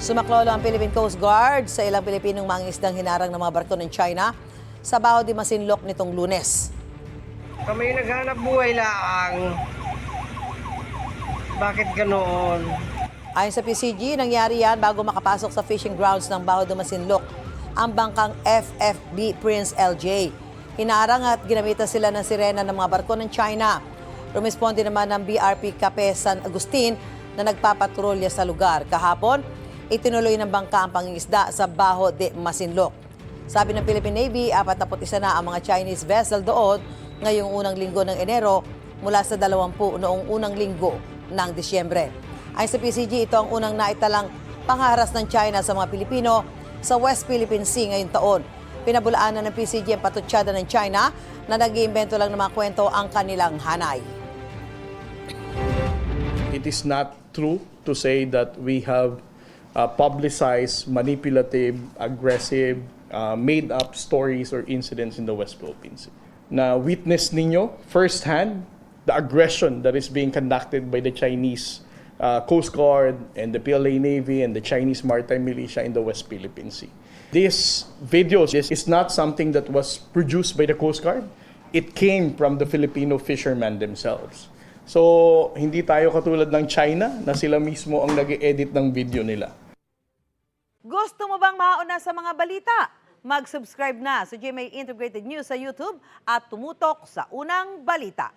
Sumaklolo ang Philippine Coast Guard sa ilang Pilipinong mangingisdang hinarang ng mga barko ng China sa Baho de Masinloc nitong Lunes. Kami naghanap buhay lang. Bakit ganoon? Ayon sa PCG, nangyari yan bago makapasok sa fishing grounds ng Baho de Masinloc ang bangkang FFB Prince LJ. Hinarang at ginamitan sila ng sirena ng mga barko ng China. Rumisponde naman ng BRP Cape San Agustin na nagpapatrolya sa lugar. Kahapon, itinuloy ng bangka ang pangingisda sa Baho de Masinloc. Sabi ng Philippine Navy, 41 na ang mga Chinese vessel doon ngayong unang linggo ng Enero mula sa 20 noong unang linggo ng Disyembre. Ayon sa PCG, ito ang unang naitalang pangharas ng China sa mga Pilipino sa West Philippine Sea ngayong taon. Pinabulaanan ng PCG ang patutsada ng China na nag-iimbento lang ng mga kwento ang kanilang hanay. It is not true to say that we have publicized, manipulative, aggressive, made-up stories or incidents in the West Philippine Sea. Na witness ninyo firsthand the aggression that is being conducted by the Chinese Coast Guard and the PLA Navy and the Chinese Maritime Militia in the West Philippine Sea. This video is not something that was produced by the Coast Guard. It came from the Filipino fishermen themselves. So, hindi tayo katulad ng China na sila mismo ang nag-edit ng video nila. Gusto mo bang mauna sa mga balita? Mag-subscribe na sa GMA Integrated News sa YouTube at tumutok sa unang balita.